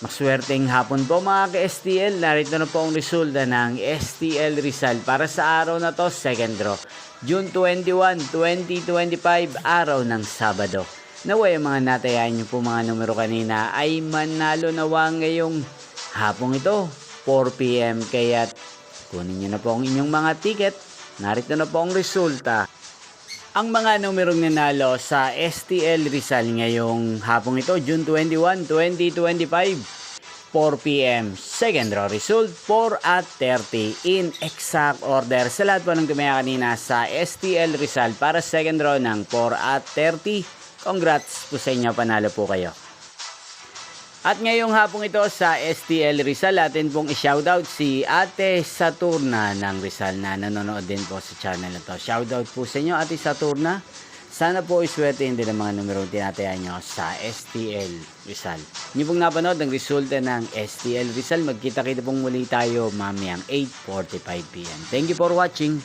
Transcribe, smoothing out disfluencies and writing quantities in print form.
Maswerteng hapon po mga ka-STL. Narito na po ang resulta ng STL Rizal para sa araw na to, second draw. June 21, 2025, araw ng Sabado. Naway mga natayan nyo po mga numero kanina ay manalo nawa ngayong hapong ito, 4 PM. Kaya kunin nyo na po ang inyong mga ticket. Narito na po ang resulta. Ang mga numerong nanalo sa STL Rizal ngayong hapong ito, June 21, 2025, 4 PM. Second draw result, 4 at 30 in exact order. Sa lahat po ng tumaya kanina sa STL Rizal para second draw ng 4 at 30, congrats po sa inyo, panalo po kayo. At ngayong hapong ito sa STL Rizal, atin pong i-shoutout si Ate Saturna ng Rizal na nanonood din po sa channel na to. Shoutout po sa inyo, Ate Saturna. Sana po iswertein din ang mga numerong tinatayan nyo sa STL Rizal. Hindi pong napanood ang resulta ng STL Rizal. Magkita-kita pong muli tayo mamayang 8:45 PM. Thank you for watching.